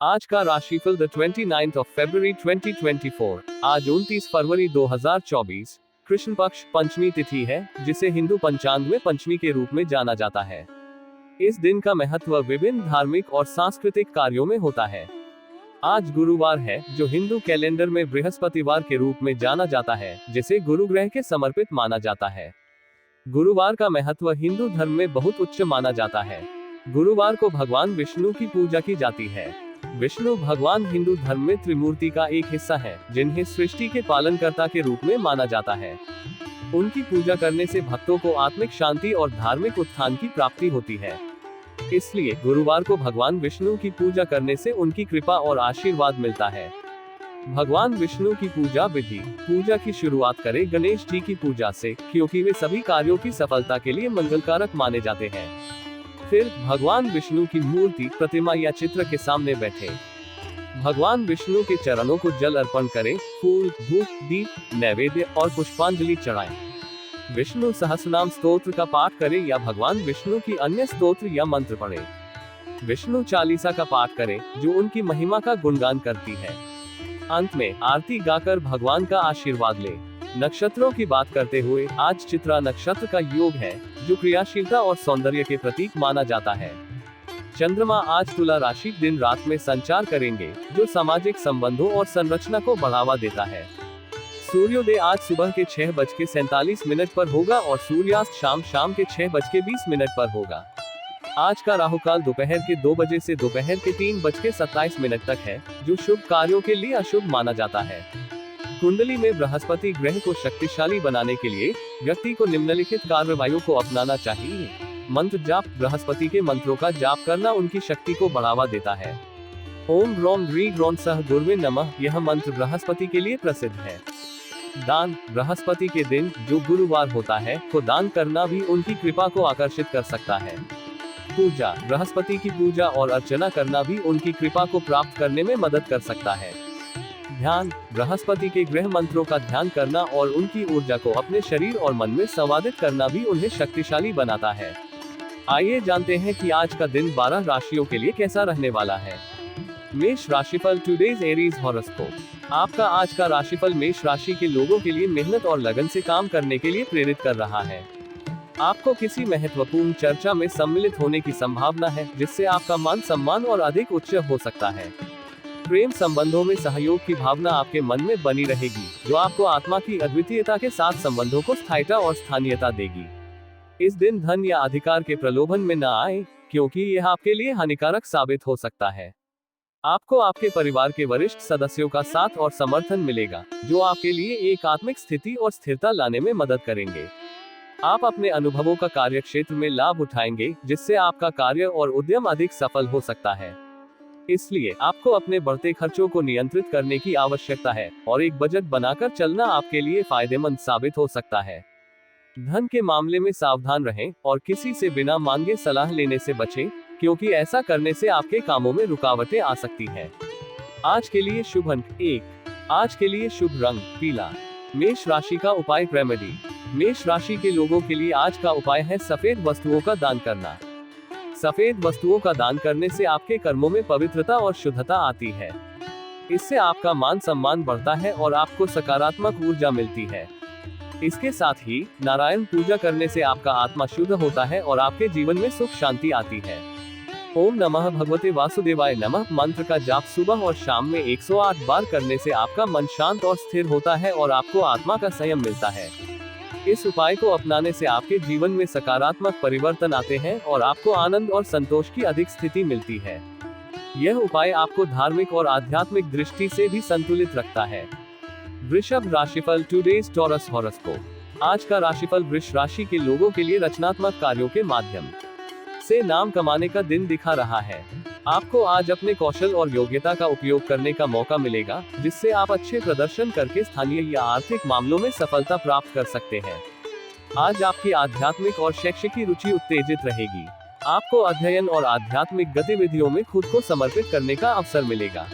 आज का राशिफल द 29th ऑफ February 2024। आज 29 फरवरी 2024 कृष्ण पक्ष पंचमी तिथि है, जिसे हिंदू पंचांग में पंचमी के रूप में जाना जाता है। इस दिन का महत्व विभिन्न धार्मिक और सांस्कृतिक कार्यों में होता है। आज गुरुवार है, जो हिंदू कैलेंडर में बृहस्पतिवार के रूप में जाना जाता है, जिसे गुरु ग्रह के समर्पित माना जाता है। गुरुवार का महत्व हिंदू धर्म में बहुत उच्च माना जाता है। गुरुवार को भगवान विष्णु की पूजा की जाती है। विष्णु भगवान हिंदू धर्म में त्रिमूर्ति का एक हिस्सा है, जिन्हें सृष्टि के पालनकर्ता के रूप में माना जाता है। उनकी पूजा करने से भक्तों को आत्मिक शांति और धार्मिक उत्थान की प्राप्ति होती है। इसलिए गुरुवार को भगवान विष्णु की पूजा करने से उनकी कृपा और आशीर्वाद मिलता है। भगवान विष्णु की पूजा विधि। पूजा की शुरुआत करें गणेश जी की पूजा से, क्योंकि वे सभी कार्यों की सफलता के लिए मंगलकारक माने जाते हैं। फिर भगवान विष्णु की मूर्ति, प्रतिमा या चित्र के सामने बैठे भगवान विष्णु के चरणों को जल अर्पण करें, फूल, धूप, दीप, नैवेद्य और पुष्पांजलि चढ़ाएं। विष्णु सहस्रनाम स्तोत्र का पाठ करें या भगवान विष्णु की अन्य स्तोत्र या मंत्र पढ़ें। विष्णु चालीसा का पाठ करें, जो उनकी महिमा का गुणगान करती है। अंत में आरती गाकर भगवान का आशीर्वाद लें। नक्षत्रों की बात करते हुए आज चित्रा नक्षत्र का योग है, जो क्रियाशीलता और सौंदर्य के प्रतीक माना जाता है। चंद्रमा आज तुला राशि दिन रात में संचार करेंगे, जो सामाजिक संबंधों और संरचना को बढ़ावा देता है। सूर्योदय आज सुबह के 6:47 पर होगा और सूर्यास्त शाम के 6:20 पर होगा। आज का राहुकाल दोपहर के 2 बजे से दोपहर के 3:27 तक है, जो शुभ कार्यों के लिए अशुभ माना जाता है। कुंडली में बृहस्पति ग्रह को शक्तिशाली बनाने के लिए व्यक्ति को निम्नलिखित कार्रवाइयों को अपनाना चाहिए। मंत्र जाप। बृहस्पति के मंत्रों का जाप करना उनकी शक्ति को बढ़ावा देता है। ओम ग्रौम ह्रीं ग्रौं सः गुरुवे नमः, यह मंत्र बृहस्पति के लिए प्रसिद्ध है। दान। बृहस्पति के दिन, जो गुरुवार होता है, को दान करना भी उनकी कृपा को आकर्षित कर सकता है। पूजा। बृहस्पति की पूजा और अर्चना करना भी उनकी कृपा को प्राप्त करने में मदद कर सकता है। ध्यान। बृहस्पति के ग्रह मंत्रों का ध्यान करना और उनकी ऊर्जा को अपने शरीर और मन में संवादित करना भी उन्हें शक्तिशाली बनाता है। आइए जानते हैं कि आज का दिन 12 राशियों के लिए कैसा रहने वाला है। मेष राशिफल। Today's Aries horoscope. आपका आज का राशिफल मेष राशि के लोगों के लिए मेहनत और लगन से काम करने के लिए प्रेरित कर रहा है। आपको किसी महत्वपूर्ण चर्चा में सम्मिलित होने की संभावना है, जिससे आपका मान सम्मान और अधिक उच्च हो सकता है। प्रेम संबंधों में सहयोग की भावना आपके मन में बनी रहेगी, जो आपको आत्मा की अद्वितीयता के साथ संबंधों को स्थायिता और स्थानीयता देगी। इस दिन धन या अधिकार के प्रलोभन में न आए, क्योंकि यह आपके लिए हानिकारक साबित हो सकता है। आपको आपके परिवार के वरिष्ठ सदस्यों का साथ और समर्थन मिलेगा, जो आपके लिए एक आत्मिक स्थिति और स्थिरता लाने में मदद करेंगे। आप अपने अनुभवों का कार्यक्षेत्र में लाभ उठाएंगे, जिससे आपका कार्य और उद्यम अधिक सफल हो सकता है। इसलिए आपको अपने बढ़ते खर्चों को नियंत्रित करने की आवश्यकता है और एक बजट बनाकर चलना आपके लिए फायदेमंद साबित हो सकता है। धन के मामले में सावधान रहें और किसी से बिना मांगे सलाह लेने से बचें, क्योंकि ऐसा करने से आपके कामों में रुकावटें आ सकती हैं। आज के लिए शुभ अंक 1। आज के लिए शुभ रंग पीला। मेष राशि का उपाय रेमेडी। मेष राशि के लोगों के लिए आज का उपाय है सफेद वस्तुओं का दान करना। सफेद वस्तुओं का दान करने से आपके कर्मों में पवित्रता और शुद्धता आती है। इससे आपका मान सम्मान बढ़ता है और आपको सकारात्मक ऊर्जा मिलती है। इसके साथ ही नारायण पूजा करने से आपका आत्मा शुद्ध होता है और आपके जीवन में सुख शांति आती है। ओम नमः भगवते वासुदेवाय नमः मंत्र का जाप सुबह और शाम में 108 बार करने से आपका मन शांत और स्थिर होता है और आपको आत्मा का संयम मिलता है। इस उपाय को अपनाने से आपके जीवन में सकारात्मक परिवर्तन आते हैं और आपको आनंद और संतोष की अधिक स्थिति मिलती है। यह उपाय आपको धार्मिक और आध्यात्मिक दृष्टि से भी संतुलित रखता है। वृषभ राशिफल। Today's taurus horoscope. आज का राशिफल वृष राशि के लोगों के लिए रचनात्मक कार्यों के माध्यम से नाम कमाने का दिन दिखा रहा है। आपको आज अपने कौशल और योग्यता का उपयोग करने का मौका मिलेगा, जिससे आप अच्छे प्रदर्शन करके स्थानीय या आर्थिक मामलों में सफलता प्राप्त कर सकते हैं। आज आपकी आध्यात्मिक और शैक्षिक रुचि उत्तेजित रहेगी। आपको अध्ययन और आध्यात्मिक गतिविधियों में खुद को समर्पित करने का अवसर मिलेगा।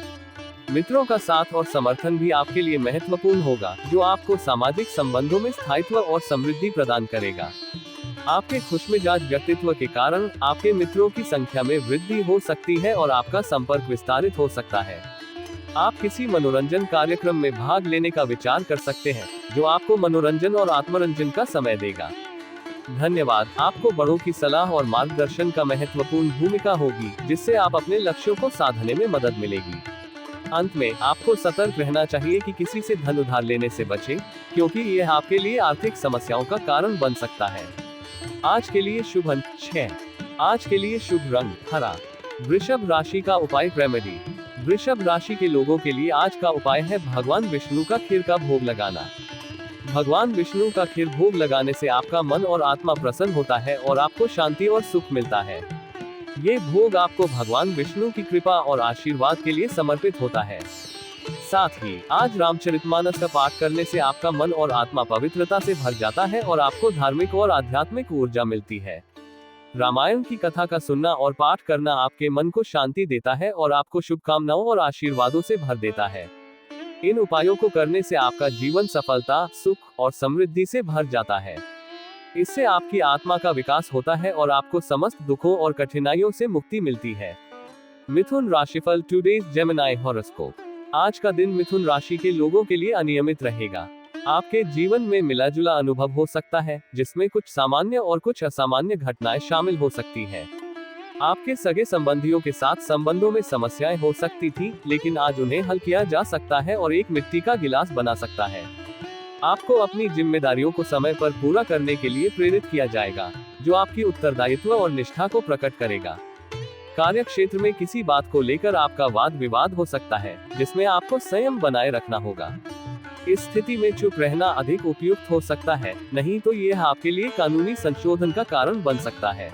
मित्रों का साथ और समर्थन भी आपके लिए महत्वपूर्ण होगा, जो आपको सामाजिक संबंधों में स्थायित्व और समृद्धि प्रदान करेगा। आपके खुशमिजाज व्यक्तित्व के कारण आपके मित्रों की संख्या में वृद्धि हो सकती है और आपका संपर्क विस्तारित हो सकता है। आप किसी मनोरंजन कार्यक्रम में भाग लेने का विचार कर सकते हैं, जो आपको मनोरंजन और आत्मरंजन का समय देगा। धन्यवाद। आपको बड़ों की सलाह और मार्गदर्शन का महत्वपूर्ण भूमिका होगी, जिससे आप अपने लक्ष्यों को साधने में मदद मिलेगी। अंत में आपको सतर्क रहना चाहिए कि किसी से धन उधार लेने से बचें, क्योंकि यह आपके लिए आर्थिक समस्याओं का कारण बन सकता है। आज के लिए शुभ अंक 6। आज के लिए शुभ रंग हरा। वृषभ राशि का उपाय रेमेडी। वृषभ राशि के लोगों के लिए आज का उपाय है भगवान विष्णु का खीर का भोग लगाना। भगवान विष्णु का खीर भोग लगाने से आपका मन और आत्मा प्रसन्न होता है और आपको शांति और सुख मिलता है। ये भोग आपको भगवान विष्णु की कृपा और आशीर्वाद के लिए समर्पित होता है। साथ ही आज रामचरितमानस का पाठ करने से आपका मन और आत्मा पवित्रता से भर जाता है और आपको धार्मिक और आध्यात्मिक ऊर्जा मिलती है। रामायण की कथा का सुनना और पाठ करना आपके मन को शांति देता है और आपको शुभकामनाओं और आशीर्वादों से भर देता है। इन उपायों को करने से आपका जीवन सफलता, सुख और समृद्धि से भर जाता है। इससे आपकी आत्मा का विकास होता है और आपको समस्त दुखों और कठिनाइयों से मुक्ति मिलती है। मिथुन राशिफल टुडेज जेमिनी हॉरोस्कोप। आज का दिन मिथुन राशि के लोगों के लिए अनियमित रहेगा। आपके जीवन में मिला जुला अनुभव हो सकता है, जिसमें कुछ सामान्य और कुछ असामान्य घटनाएं शामिल हो सकती हैं। आपके सगे संबंधियों के साथ संबंधों में समस्याएं हो सकती थी, लेकिन आज उन्हें हल किया जा सकता है और एक मिट्टी का गिलास बना सकता है। आपको अपनी जिम्मेदारियों को समय पर पूरा करने के लिए प्रेरित किया जाएगा, जो आपकी उत्तरदायित्व और निष्ठा को प्रकट करेगा। कार्य क्षेत्र में किसी बात को लेकर आपका वाद विवाद हो सकता है, जिसमें आपको संयम बनाए रखना होगा। इस स्थिति में चुप रहना अधिक उपयुक्त हो सकता है, नहीं तो यह आपके लिए कानूनी संशोधन का कारण बन सकता है।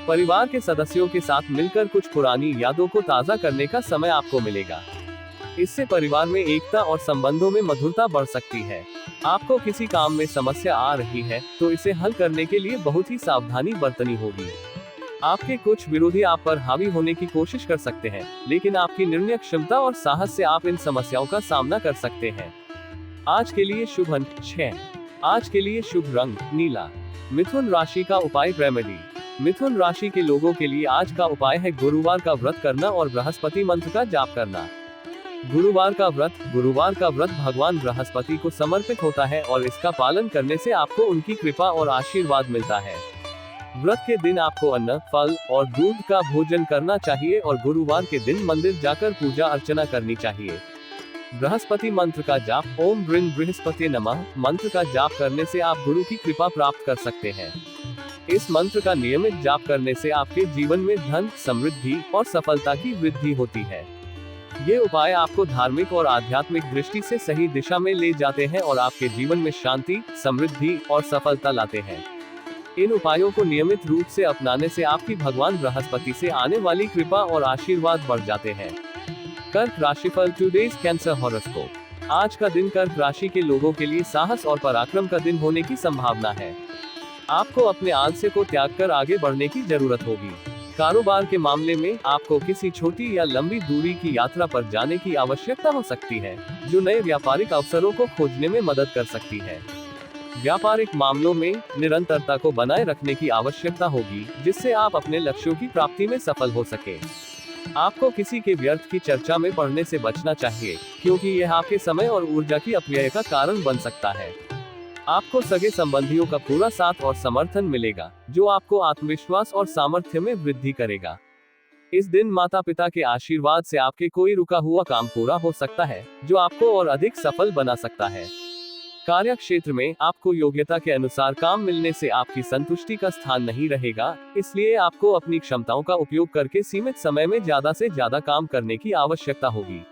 परिवार के सदस्यों के साथ मिलकर कुछ पुरानी यादों को ताज़ा करने का समय आपको मिलेगा। इससे परिवार में एकता और संबंधों में मधुरता बढ़ सकती है। आपको किसी काम में समस्या आ रही है, तो इसे हल करने के लिए बहुत ही सावधानी बरतनी होगी। आपके कुछ विरोधी आप पर हावी होने की कोशिश कर सकते हैं, लेकिन आपकी निर्णय क्षमता और साहस से आप इन समस्याओं का सामना कर सकते हैं। आज के लिए शुभ अंक 6। आज के लिए शुभ रंग नीला। मिथुन राशि का उपाय रेमेडी। मिथुन राशि के लोगों के लिए आज का उपाय है गुरुवार का व्रत करना और बृहस्पति मंत्र का जाप करना। गुरुवार का व्रत भगवान बृहस्पति को समर्पित होता है और इसका पालन करने से आपको उनकी कृपा और आशीर्वाद मिलता है। व्रत के दिन आपको अन्न, फल और दूध का भोजन करना चाहिए और गुरुवार के दिन मंदिर जाकर पूजा अर्चना करनी चाहिए। बृहस्पति मंत्र का जाप ओम ब्रीं बृहस्पति नमः मंत्र का जाप करने से आप गुरु की कृपा प्राप्त कर सकते हैं। इस मंत्र का नियमित जाप करने से आपके जीवन में धन, समृद्धि और सफलता की वृद्धि होती है। ये उपाय आपको धार्मिक और आध्यात्मिक दृष्टि से सही दिशा में ले जाते हैं और आपके जीवन में शांति, समृद्धि और सफलता लाते हैं। इन उपायों को नियमित रूप से अपनाने से आपकी भगवान बृहस्पति से आने वाली कृपा और आशीर्वाद बढ़ जाते हैं। कर्क राशिफल टुडेज कैंसर हॉरोस्कोप। आज का दिन कर्क राशि के लोगों के लिए साहस और पराक्रम का दिन होने की संभावना है। आपको अपने आलस्य को त्याग कर आगे बढ़ने की जरूरत होगी। कारोबार के मामले में आपको किसी छोटी या लंबी दूरी की यात्रा पर जाने की आवश्यकता हो सकती है, जो नए व्यापारिक अवसरों को खोजने में मदद कर सकती है। व्यापारिक मामलों में निरंतरता को बनाए रखने की आवश्यकता होगी, जिससे आप अपने लक्ष्यों की प्राप्ति में सफल हो सके। आपको किसी के व्यर्थ की चर्चा में पड़ने से बचना चाहिए, क्योंकि यह आपके समय और ऊर्जा की अपव्यय का कारण बन सकता है। आपको सगे संबंधियों का पूरा साथ और समर्थन मिलेगा, जो आपको आत्मविश्वास और सामर्थ्य में वृद्धि करेगा। इस दिन माता पिता के आशीर्वाद से आपके कोई रुका हुआ काम पूरा हो सकता है, जो आपको और अधिक सफल बना सकता है। कार्य क्षेत्र में आपको योग्यता के अनुसार काम मिलने से आपकी संतुष्टि का स्थान नहीं रहेगा, इसलिए आपको अपनी क्षमताओं का उपयोग करके सीमित समय में ज्यादा से ज्यादा काम करने की आवश्यकता होगी।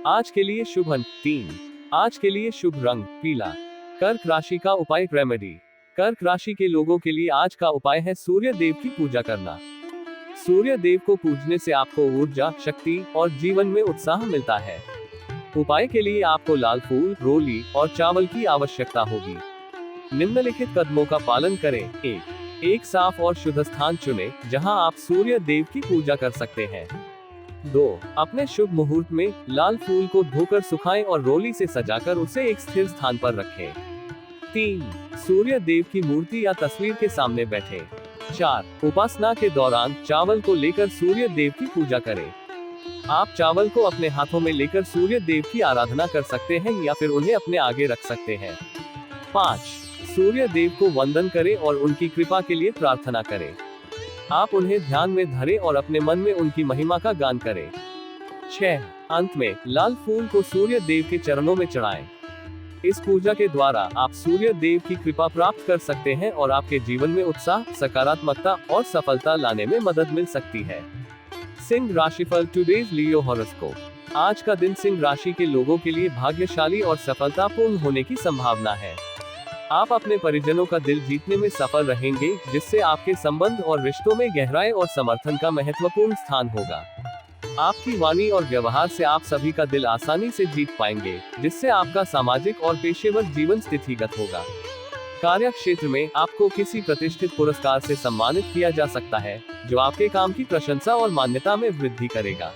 आज के लिए शुभ अंक 3। आज के लिए शुभ रंग पीला। कर्क राशि का उपाय रेमेडी। कर्क राशि के लोगों के लिए आज का उपाय है सूर्य देव की पूजा करना। सूर्य देव को पूजने से आपको ऊर्जा, शक्ति और जीवन में उत्साह मिलता है। उपाय के लिए आपको लाल फूल, रोली और चावल की आवश्यकता होगी। निम्नलिखित कदमों का पालन करें। एक साफ और शुद्ध स्थान चुनें, जहां आप सूर्य देव की पूजा कर सकते हैं। 2. अपने शुभ मुहूर्त में लाल फूल को धोकर सुखाएं और रोली से सजाकर उसे एक स्थिर स्थान पर रखें। 3. सूर्य देव की मूर्ति या तस्वीर के सामने बैठे। 4. उपासना के दौरान चावल को लेकर सूर्य देव की पूजा करें। आप चावल को अपने हाथों में लेकर सूर्य देव की आराधना कर सकते हैं या फिर उन्हें अपने आगे रख सकते हैं। 5. सूर्य देव को वंदन करें और उनकी कृपा के लिए प्रार्थना करें। आप उन्हें ध्यान में धरें और अपने मन में उनकी महिमा का गान करें। 6. अंत में लाल फूल को सूर्य देव के चरणों में चढ़ाएं। इस पूजा के द्वारा आप सूर्य देव की कृपा प्राप्त कर सकते हैं और आपके जीवन में उत्साह, सकारात्मकता और सफलता लाने में मदद मिल सकती है। सिंह राशिफल टुडेज लियो हॉरोस्कोप। आज का दिन सिंह राशि के लोगों के लिए भाग्यशाली और सफलतापूर्ण होने की संभावना है। आप अपने परिजनों का दिल जीतने में सफल रहेंगे, जिससे आपके संबंध और रिश्तों में गहराई और समर्थन का महत्वपूर्ण स्थान होगा। आपकी वाणी और व्यवहार से आप सभी का दिल आसानी से जीत पाएंगे, जिससे आपका सामाजिक और पेशेवर जीवन स्थितिगत होगा। कार्य क्षेत्र में आपको किसी प्रतिष्ठित पुरस्कार से सम्मानित किया जा सकता है, जो आपके काम की प्रशंसा और मान्यता में वृद्धि करेगा।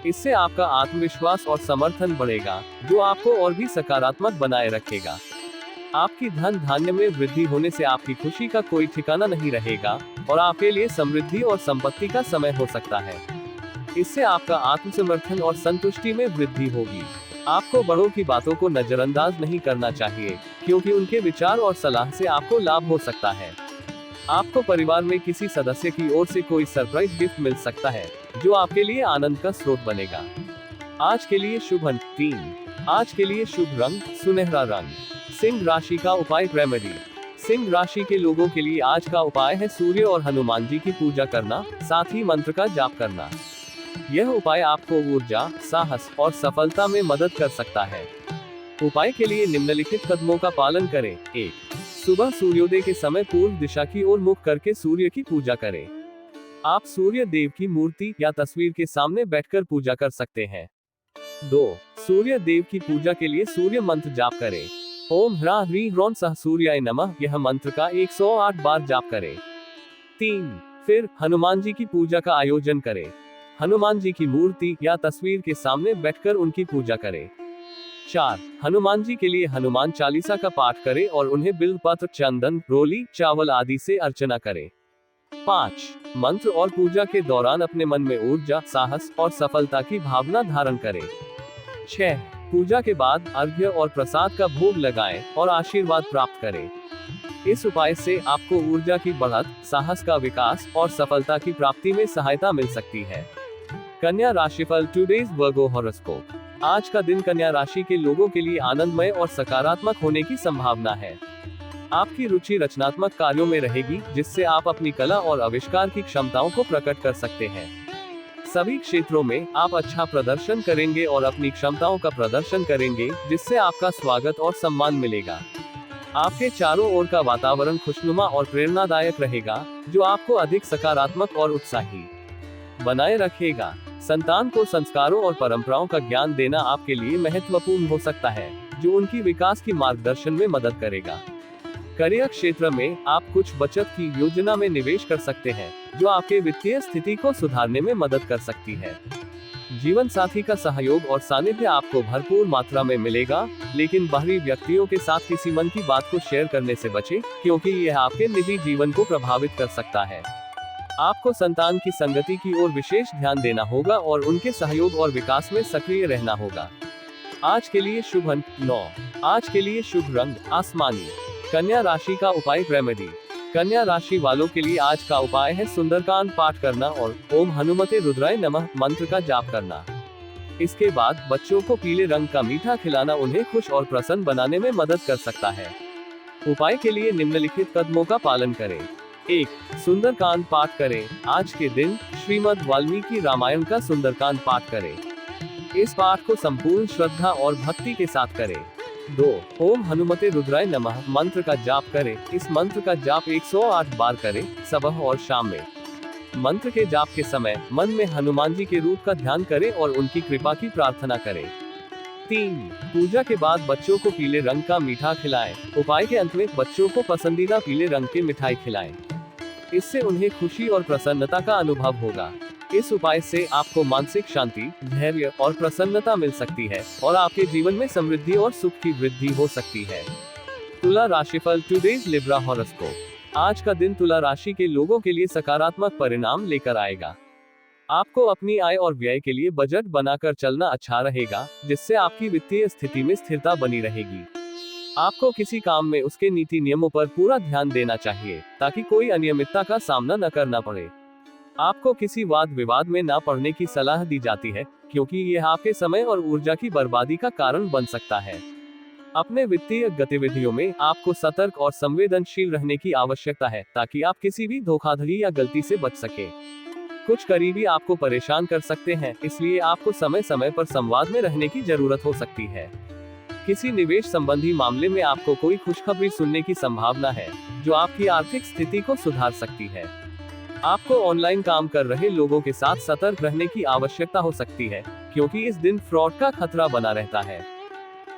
इससे आपका आत्मविश्वास और समर्थन बढ़ेगा, जो आपको और भी सकारात्मक बनाए रखेगा। आपकी धन धान्य में वृद्धि होने से आपकी खुशी का कोई ठिकाना नहीं रहेगा और आपके लिए समृद्धि और संपत्ति का समय हो सकता है। इससे आपका आत्मसमर्थन और संतुष्टि में वृद्धि होगी। आपको बड़ों की बातों को नजरअंदाज नहीं करना चाहिए, क्योंकि उनके विचार और सलाह से आपको लाभ हो सकता है। आपको परिवार में किसी सदस्य की ओर से कोई सरप्राइज गिफ्ट मिल सकता है, जो आपके लिए आनंद का स्रोत बनेगा। आज के लिए शुभ अंक 3। आज के लिए शुभ रंग सुनहरा रंग। सिंह राशि का उपाय रेमेडी। सिंह राशि के लोगों के लिए आज का उपाय है सूर्य और हनुमान जी की पूजा करना, साथ ही मंत्र का जाप करना। यह उपाय आपको ऊर्जा, साहस और सफलता में मदद कर सकता है। उपाय के लिए निम्नलिखित कदमों का पालन करें। 1. सुबह सूर्योदय के समय पूर्व दिशा की ओर मुख करके सूर्य की पूजा करें। आप सूर्य देव की मूर्ति या तस्वीर के सामने बैठकर पूजा कर सकते हैं। 2. सूर्य देव की पूजा के लिए सूर्य मंत्र जाप करें। ओम ह्रा ह्री ह्रौं सह सूर्याय नमः, यह मंत्र का 108 बार जाप करें। 3. फिर हनुमान जी की पूजा का आयोजन करें। हनुमान जी की मूर्ति या तस्वीर के सामने बैठकर उनकी पूजा करें। 4. हनुमान जी के लिए हनुमान चालीसा का पाठ करें और उन्हें बिल्वपत्र, चंदन, रोली, चावल आदि से अर्चना करें। 5. मंत्र और पूजा के दौरान अपने मन में ऊर्जा, साहस और सफलता की भावना धारण करें। 6. पूजा के बाद अर्घ्य और प्रसाद का भोग लगाएं और आशीर्वाद प्राप्त करें। इस उपाय से आपको ऊर्जा की बढ़त, साहस का विकास और सफलता की प्राप्ति में सहायता मिल सकती है। कन्या राशिफल टुडेज वर्गो हॉरोस्कोप। आज का दिन कन्या राशि के लोगों के लिए आनंदमय और सकारात्मक होने की संभावना है। आपकी रुचि रचनात्मक कार्यों में रहेगी, जिससे आप अपनी कला और आविष्कार की क्षमताओं को प्रकट कर सकते हैं। सभी क्षेत्रों में आप अच्छा प्रदर्शन करेंगे और अपनी क्षमताओं का प्रदर्शन करेंगे, जिससे आपका स्वागत और सम्मान मिलेगा। आपके चारों ओर का वातावरण खुशनुमा और प्रेरणादायक रहेगा, जो आपको अधिक सकारात्मक और उत्साही बनाए रखेगा। संतान को संस्कारों और परंपराओं का ज्ञान देना आपके लिए महत्वपूर्ण हो सकता है, जो उनकी विकास की मार्गदर्शन में मदद करेगा। करियर क्षेत्र में आप कुछ बचत की योजना में निवेश कर सकते हैं, जो आपके वित्तीय स्थिति को सुधारने में मदद कर सकती है। जीवन साथी का सहयोग और सानिध्य आपको भरपूर मात्रा में मिलेगा, लेकिन बाहरी व्यक्तियों के साथ किसी मन की बात को शेयर करने से बचें, क्योंकि यह आपके निजी जीवन को प्रभावित कर सकता है। आपको संतान की संगति की ओर विशेष ध्यान देना होगा और उनके सहयोग और विकास में सक्रिय रहना होगा। आज के लिए शुभ अंक 9। आज के लिए शुभ रंग आसमानी। कन्या राशि का उपाय रेमेडी। कन्या राशि वालों के लिए आज का उपाय है सुंदरकांड पाठ करना और ओम हनुमते रुद्राय नमः मंत्र का जाप करना। इसके बाद बच्चों को पीले रंग का मीठा खिलाना उन्हें खुश और प्रसन्न बनाने में मदद कर सकता है। उपाय के लिए निम्नलिखित कदमों का पालन करें। 1. सुंदरकांड पाठ करें। आज के दिन श्रीमद् वाल्मीकि रामायण का सुंदरकांड पाठ करें। इस पाठ को संपूर्ण श्रद्धा और भक्ति के साथ करें। 2. ओम हनुमते रुद्राय नमः मंत्र का जाप करें। इस मंत्र का जाप 108 बार करें, सुबह और शाम में। मंत्र के जाप के समय मन में हनुमान जी के रूप का ध्यान करें और उनकी कृपा की प्रार्थना करें। 3. पूजा के बाद बच्चों को पीले रंग का मीठा खिलाएं। उपाय के अंत में बच्चों को पसंदीदा पीले रंग की मिठाई खिलाएं। इससे उन्हें खुशी और प्रसन्नता का अनुभव होगा। इस उपाय से आपको मानसिक शांति, धैर्य और प्रसन्नता मिल सकती है और आपके जीवन में समृद्धि और सुख की वृद्धि हो सकती है। तुला राशिफल टुडेज लिब्रा हॉरोस्कोप। आज का दिन तुला राशि के लोगों के लिए सकारात्मक परिणाम लेकर आएगा। आपको अपनी आय और व्यय के लिए बजट बनाकर चलना अच्छा रहेगा, जिससे आपकी वित्तीय स्थिति में स्थिरता बनी रहेगी। आपको किसी काम में उसके नीति नियमों पर पूरा ध्यान देना चाहिए, ताकि कोई अनियमितता का सामना न करना पड़े। आपको किसी वाद विवाद में न पड़ने की सलाह दी जाती है, क्योंकि यह आपके समय और ऊर्जा की बर्बादी का कारण बन सकता है। अपने वित्तीय गतिविधियों में आपको सतर्क और संवेदनशील रहने की आवश्यकता है, ताकि आप किसी भी धोखाधड़ी या गलती से बच सके। कुछ करीबी आपको परेशान कर सकते हैं, इसलिए आपको समय समय पर संवाद में रहने की जरूरत हो सकती है। किसी निवेश संबंधी मामले में आपको कोई खुशखबरी सुनने की संभावना है, जो आपकी आर्थिक स्थिति को सुधार सकती है। आपको ऑनलाइन काम कर रहे लोगों के साथ सतर्क रहने की आवश्यकता हो सकती है, क्योंकि इस दिन फ्रॉड का खतरा बना रहता है।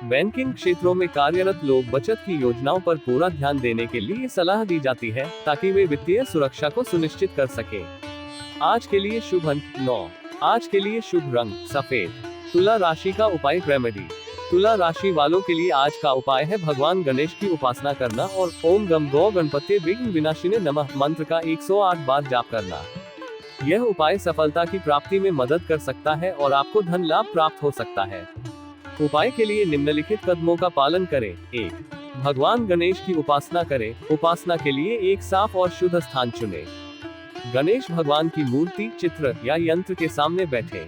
बैंकिंग क्षेत्रों में कार्यरत लोग बचत की योजनाओं पर पूरा ध्यान देने के लिए सलाह दी जाती है, ताकि वे वित्तीय सुरक्षा को सुनिश्चित कर सके। आज के लिए शुभ अंक 9। आज के लिए शुभ रंग सफेद। तुला राशि का उपाय रेमेडी। तुला राशि वालों के लिए आज का उपाय है भगवान गणेश की उपासना करना और ओम गम गो गणपते विघ्न विनाशिने नमः मंत्र का 108 बार जाप करना। यह उपाय सफलता की प्राप्ति में मदद कर सकता है और आपको धन लाभ प्राप्त हो सकता है। उपाय के लिए निम्नलिखित कदमों का पालन करें। 1. भगवान गणेश की उपासना करें। उपासना के लिए एक साफ और शुद्ध स्थान चुनें। गणेश भगवान की मूर्ति, चित्र या यंत्र के सामने बैठे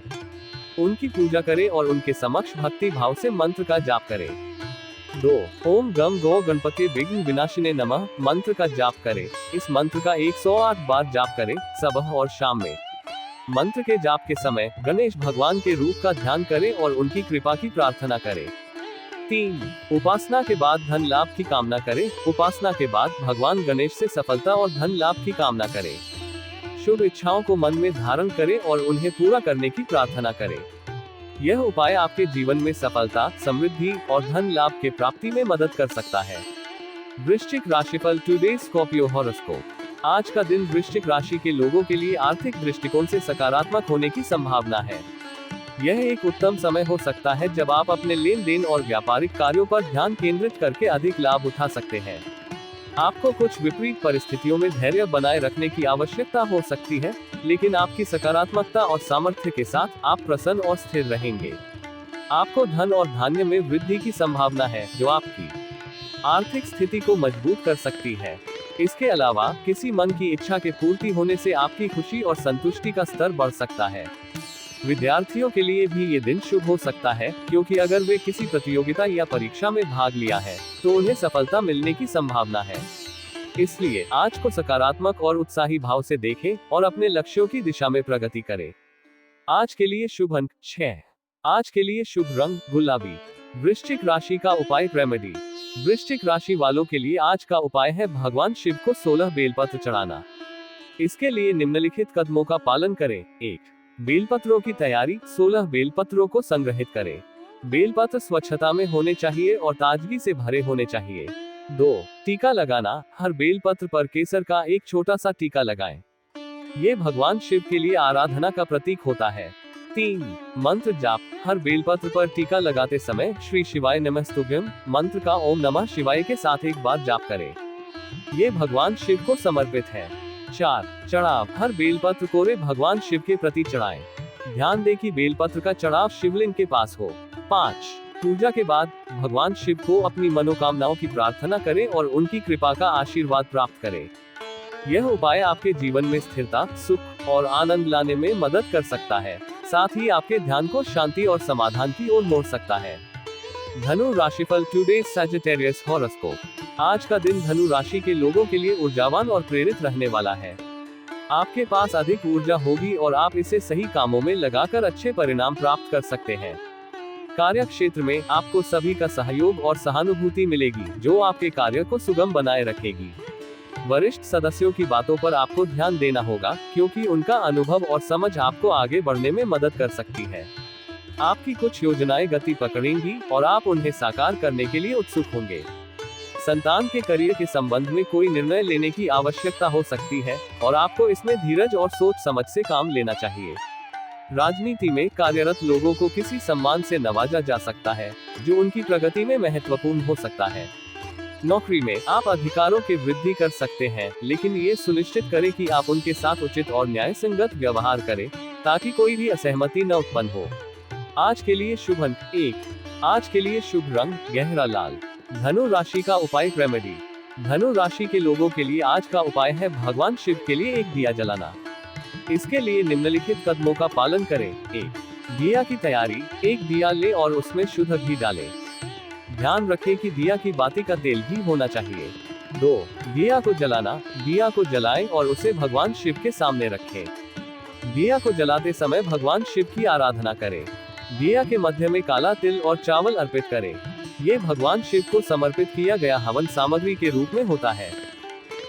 उनकी पूजा करें और उनके समक्ष भक्ति भाव से मंत्र का जाप करें। 2. ओम गम गो गणपति विघ्न विनाशिने नमः मंत्र का जाप करें। इस मंत्र का 108 बार जाप करें, सुबह और शाम में। मंत्र के जाप के समय गणेश भगवान के रूप का ध्यान करें और उनकी कृपा की प्रार्थना करें। 3. उपासना के बाद धन लाभ की कामना करें। उपासना के बाद भगवान गणेश से सफलता और धन लाभ की कामना करें। शुभ इच्छाओं को मन में धारण करें और उन्हें पूरा करने की प्रार्थना करें। यह उपाय आपके जीवन में सफलता, समृद्धि और धन लाभ के प्राप्ति में मदद कर सकता है। वृश्चिक राशिफल टुडे स्कॉर्पियो हॉरोस्कोप। आज का दिन वृश्चिक राशि के लोगों के लिए आर्थिक दृष्टिकोण से सकारात्मक होने की संभावना है। यह एक उत्तम समय हो सकता है जब आप अपने लेन देन और व्यापारिक कार्यों पर ध्यान केंद्रित करके अधिक लाभ उठा सकते हैं। आपको कुछ विपरीत परिस्थितियों में धैर्य बनाए रखने की आवश्यकता हो सकती है, लेकिन आपकी सकारात्मकता और सामर्थ्य के साथ आप प्रसन्न और स्थिर रहेंगे। आपको धन और धान्य में वृद्धि की संभावना है, जो आपकी आर्थिक स्थिति को मजबूत कर सकती है। इसके अलावा किसी मन की इच्छा के पूर्ति होने से आपकी खुशी और संतुष्टि का स्तर बढ़ सकता है। विद्यार्थियों के लिए भी ये दिन शुभ हो सकता है, क्योंकि अगर वे किसी प्रतियोगिता या परीक्षा में भाग लिया है, तो उन्हें सफलता मिलने की संभावना है। इसलिए आज को सकारात्मक और उत्साही भाव से देखें और अपने लक्ष्यों की दिशा में प्रगति करें। आज के लिए शुभ अंक 6। आज के लिए शुभ रंग गुलाबी। वृश्चिक राशि का उपाय रेमेडी। वृश्चिक राशि वालों के लिए आज का उपाय है भगवान शिव को 16 बेलपत्र चढ़ाना। इसके लिए निम्नलिखित कदमों का पालन करें। 1. बेलपत्रों की तैयारी। 16 बेलपत्रों को संग्रहित करें। बेलपत्र स्वच्छता में होने चाहिए और ताजगी से भरे होने चाहिए। 2. टीका लगाना। हर बेलपत्र पर केसर का एक छोटा सा टीका लगाएं। ये भगवान शिव के लिए आराधना का प्रतीक होता है। 3. मंत्र जाप। हर बेलपत्र पर टीका लगाते समय श्री शिवाय नमस्तुभ्यम मंत्र का ओम नमः शिवाय के साथ एक बार जाप करें। ये भगवान शिव को समर्पित है। 4. चढ़ाव। हर बेलपत्र कोरे भगवान शिव के प्रति चढ़ाएं। ध्यान दें कि बेलपत्र का चढ़ाव शिवलिंग के पास हो। 5. पूजा के बाद भगवान शिव को अपनी मनोकामनाओं की प्रार्थना करें और उनकी कृपा का आशीर्वाद प्राप्त करें। यह उपाय आपके जीवन में स्थिरता, सुख और आनंद लाने में मदद कर सकता है, साथ ही आपके ध्यान को शांति और समाधान की ओर मोड़ सकता है। धनु राशिफल टुडे सैजिटेरियस हॉरोस्कोप। आज का दिन धनु राशि के लोगों के लिए ऊर्जावान और प्रेरित रहने वाला है। आपके पास अधिक ऊर्जा होगी और आप इसे सही कामों में लगाकर अच्छे परिणाम प्राप्त कर सकते हैं। कार्य क्षेत्र में आपको सभी का सहयोग और सहानुभूति मिलेगी, जो आपके कार्य को सुगम बनाए रखेगी। वरिष्ठ सदस्यों की बातों पर आपको ध्यान देना होगा, क्योंकि उनका अनुभव और समझ आपको आगे बढ़ने में मदद कर सकती है। आपकी कुछ योजनाएं गति पकड़ेंगी और आप उन्हें साकार करने के लिए उत्सुक होंगे। संतान के करियर के संबंध में कोई निर्णय लेने की आवश्यकता हो सकती है और आपको इसमें धीरज और सोच समझ से काम लेना चाहिए। राजनीति में कार्यरत लोगों को किसी सम्मान से नवाजा जा सकता है, जो उनकी प्रगति में महत्वपूर्ण हो सकता है। नौकरी में आप अधिकारों की वृद्धि कर सकते हैं, लेकिन ये सुनिश्चित करें कि आप उनके साथ उचित और न्याय संगत व्यवहार करें, ताकि कोई भी असहमति न उत्पन्न हो। आज के लिए शुभ अंक 1। आज के लिए शुभ रंग गहरा लाल। धनु राशि का उपाय रेमेडी। धनु राशि के लोगों के लिए आज का उपाय है भगवान शिव के लिए एक दिया जलाना। इसके लिए निम्नलिखित कदमों का पालन करें। 1. दिया की तैयारी। एक दिया ले और उसमें शुद्ध घी डालें। ध्यान रखें कि दिया की बाती का तेल ही होना चाहिए। 2. दिया को जलाना। दिया को जलाएं और उसे भगवान शिव के सामने रखें। दिया को जलाते समय भगवान शिव की आराधना करें। दिया के मध्य में काला तिल और चावल अर्पित करें। ये भगवान शिव को समर्पित किया गया हवन सामग्री के रूप में होता है।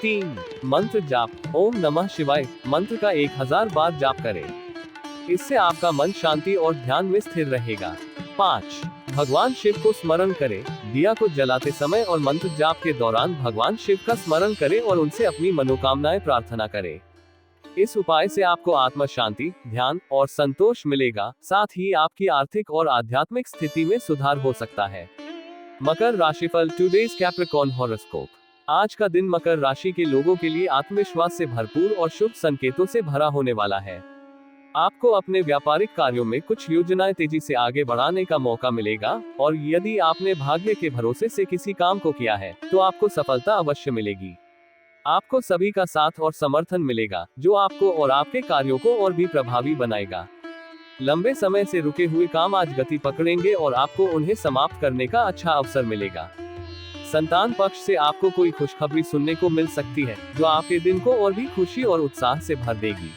3. मंत्र जाप। ओम नमः शिवाय मंत्र का 1000 बार जाप करें। इससे आपका मन शांति और ध्यान में स्थिर रहेगा। 5. भगवान शिव को स्मरण करें। दिया को जलाते समय और मंत्र जाप के दौरान भगवान शिव का स्मरण करें और उनसे अपनी मनोकामनाएं प्रार्थना करें। इस उपाय से आपको आत्म शांति, ध्यान और संतोष मिलेगा, साथ ही आपकी आर्थिक और आध्यात्मिक स्थिति में सुधार हो सकता है। मकर राशिफल टुडेज कैप्रिकॉर्न हॉरोस्कोप। आज का दिन मकर राशि के लोगों के लिए आत्मविश्वास से भरपूर और शुभ संकेतों से भरा होने वाला है। आपको अपने व्यापारिक कार्यों में कुछ योजनाएं तेजी से आगे बढ़ाने का मौका मिलेगा, और यदि आपने भाग्य के भरोसे से किसी काम को किया है तो आपको सफलता अवश्य मिलेगी। आपको सभी का साथ और समर्थन मिलेगा, जो आपको और आपके कार्यों को और भी प्रभावी बनाएगा। लंबे समय से रुके हुए काम आज गति पकड़ेंगे और आपको उन्हें समाप्त करने का अच्छा अवसर मिलेगा। संतान पक्ष से आपको कोई खुशखबरी सुनने को मिल सकती है, जो आपके दिन को और भी खुशी और उत्साह से भर देगी।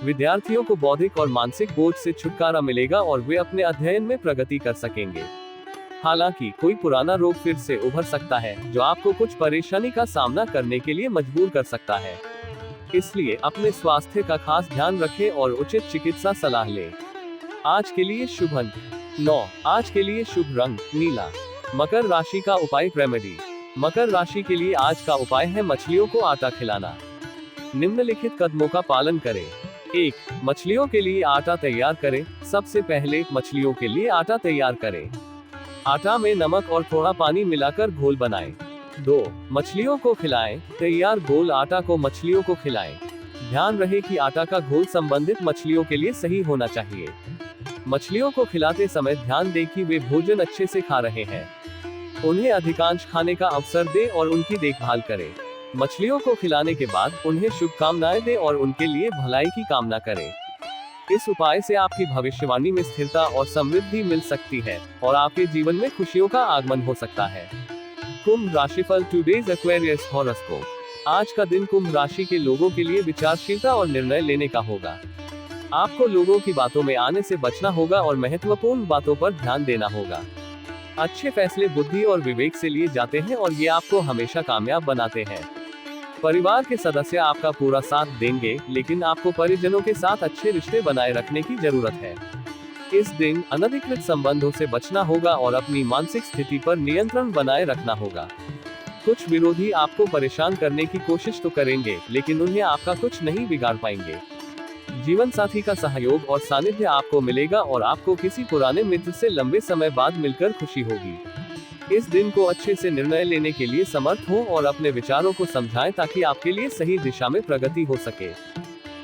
विद्यार्थियों को बौद्धिक और मानसिक बोझ से छुटकारा मिलेगा और वे अपने अध्ययन में प्रगति कर सकेंगे। हालांकि कोई पुराना रोग फिर से उभर सकता है, जो आपको कुछ परेशानी का सामना करने के लिए मजबूर कर सकता है। इसलिए अपने स्वास्थ्य का खास ध्यान रखें और उचित चिकित्सा सलाह लें। आज के लिए शुभ अंक 9। आज के लिए शुभ रंग नीला। मकर राशि का उपाय रेमेडी। मकर राशि के लिए आज का उपाय है मछलियों को आटा खिलाना। निम्नलिखित कदमों का पालन करें। 1. मछलियों के लिए आटा तैयार करें। सबसे पहले मछलियों के लिए आटा तैयार करें। आटा में नमक और थोड़ा पानी मिलाकर घोल बनाएं। 2. मछलियों को खिलाएं। तैयार घोल आटा को मछलियों को खिलाएं। ध्यान रहे कि आटा का घोल संबंधित मछलियों के लिए सही होना चाहिए। मछलियों को खिलाते समय ध्यान दें कि वे भोजन अच्छे से खा रहे हैं। उन्हें अधिकांश खाने का अवसर दें और उनकी देखभाल करें। मछलियों को खिलाने के बाद उन्हें शुभकामनाएं दें और उनके लिए भलाई की कामना करें। इस उपाय से आपकी भविष्यवाणी में स्थिरता और समृद्धि मिल सकती है और आपके जीवन में खुशियों का आगमन हो सकता है। कुंभ राशिफल टुडेज एक्वेरियस हॉरोस्कोप। आज का दिन कुंभ राशि के लोगों के लिए विचारशीलता और निर्णय लेने का होगा। आपको लोगों की बातों में आने से बचना होगा और महत्वपूर्ण बातों पर ध्यान देना होगा। अच्छे फैसले बुद्धि और विवेक से लिए जाते हैं और ये आपको हमेशा कामयाब बनाते हैं। परिवार के सदस्य आपका पूरा साथ देंगे, लेकिन आपको परिजनों के साथ अच्छे रिश्ते बनाए रखने की जरूरत है। इस दिन अनधिकृत संबंधों से बचना होगा और अपनी मानसिक स्थिति पर नियंत्रण बनाए रखना होगा। कुछ विरोधी आपको परेशान करने की कोशिश तो करेंगे, लेकिन उन्हें आपका कुछ नहीं बिगाड़ पाएंगे। जीवन साथी का सहयोग और सानिध्य आपको मिलेगा और आपको किसी पुराने मित्र से लंबे समय बाद मिलकर खुशी होगी। इस दिन को अच्छे से निर्णय लेने के लिए समर्थ हो और अपने विचारों को समझाएं ताकि आपके लिए सही दिशा में प्रगति हो सके।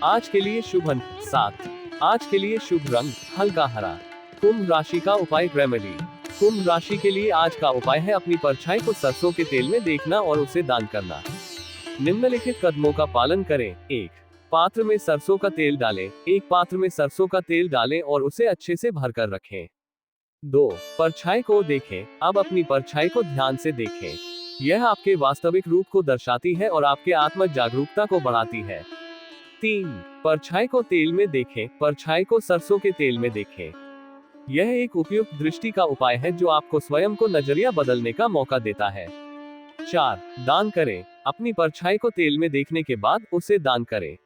आज के लिए शुभ अंक 7। आज के लिए शुभ रंग हल्का हरा। कुंभ राशि का उपाय रेमेडी। कुंभ राशि के लिए आज का उपाय है अपनी परछाई को सरसों के तेल में देखना और उसे दान करना। निम्नलिखित कदमों का पालन करें। 1. पात्र में सरसों का तेल डालें। एक पात्र में सरसों का तेल डालें और उसे अच्छे से भरकर रखें। 2. परछाई को देखें। अब अपनी परछाई को ध्यान से देखें। यह आपके वास्तविक रूप को दर्शाती है और आपके आत्म जागरूकता को बढ़ाती है। 3. परछाई को तेल में देखें। परछाई को सरसों के तेल में देखें। यह एक उपयुक्त दृष्टि का उपाय है जो आपको स्वयं को नजरिया बदलने का मौका देता है। 4. दान करें। अपनी परछाई को तेल में देखने के बाद उसे दान करें।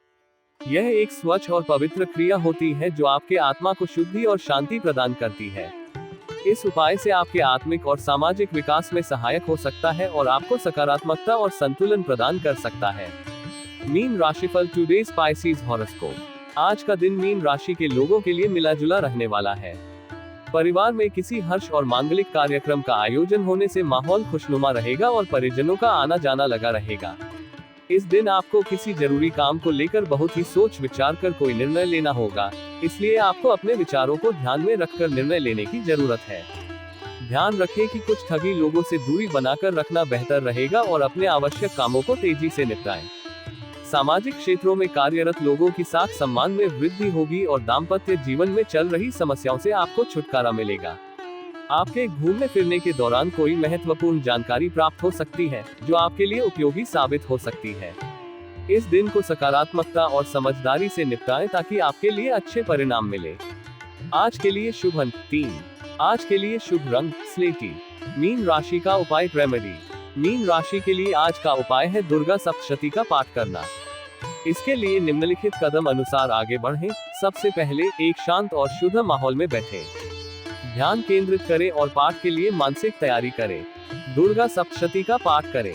यह एक स्वच्छ और पवित्र क्रिया होती है जो आपके आत्मा को शुद्धि और शांति प्रदान करती है। इस उपाय से आपके आत्मिक और सामाजिक विकास में सहायक हो सकता है और आपको सकारात्मकता और संतुलन प्रदान कर सकता है। मीन राशिफल टुडेज स्पाइसीज हॉरोस्कोप। आज का दिन मीन राशि के लोगों के लिए मिला जुला रहने वाला है। परिवार में किसी हर्ष और मांगलिक कार्यक्रम का आयोजन होने से माहौल खुशनुमा रहेगा और परिजनों का आना जाना लगा रहेगा। इस दिन आपको किसी जरूरी काम को लेकर बहुत ही सोच विचार कर कोई निर्णय लेना होगा, इसलिए आपको अपने विचारों को ध्यान में रखकर निर्णय लेने की जरूरत है। ध्यान रखें कि कुछ ठगी लोगों से दूरी बनाकर रखना बेहतर रहेगा और अपने आवश्यक कामों को तेजी से निपटाएं। सामाजिक क्षेत्रों में कार्यरत लोगों की साख सम्मान में वृद्धि होगी और दाम्पत्य जीवन में चल रही समस्याओं से आपको छुटकारा मिलेगा। आपके घूमने फिरने के दौरान कोई महत्वपूर्ण जानकारी प्राप्त हो सकती है, जो आपके लिए उपयोगी साबित हो सकती है। इस दिन को सकारात्मकता और समझदारी से निपटाएं ताकि आपके लिए अच्छे परिणाम मिले। आज के लिए शुभ अंक 3। आज के लिए शुभ रंग स्लेटी। मीन राशि का उपाय रेमेडी। मीन राशि के लिए आज का उपाय है दुर्गा सप्तशती का पाठ करना। इसके लिए निम्नलिखित कदम अनुसार आगे बढ़ें। सबसे पहले एक शांत और शुद्ध माहौल में बैठें। ध्यान केंद्रित करें और पाठ के लिए मानसिक तैयारी करें। दुर्गा सप्तशती का पाठ करें।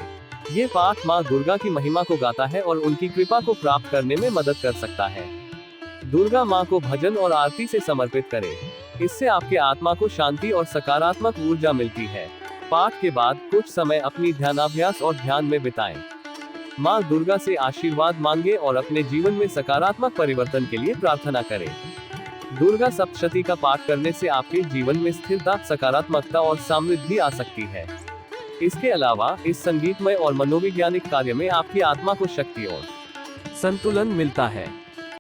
ये पाठ माँ दुर्गा की महिमा को गाता है और उनकी कृपा को प्राप्त करने में मदद कर सकता है। दुर्गा माँ को भजन और आरती से समर्पित करें। इससे आपके आत्मा को शांति और सकारात्मक ऊर्जा मिलती है। पाठ के बाद कुछ समय अपनी ध्यानाभ्यास और ध्यान में बिताएं। माँ दुर्गा से आशीर्वाद मांगे और अपने जीवन में सकारात्मक परिवर्तन के लिए प्रार्थना करें। दुर्गा सप्तशती का पाठ करने से आपके जीवन में स्थिरता, सकारात्मकता और समृद्धि आ सकती है। इसके अलावा इस संगीतमय और मनोवैज्ञानिक कार्य में आपकी आत्मा को शक्ति और संतुलन मिलता है।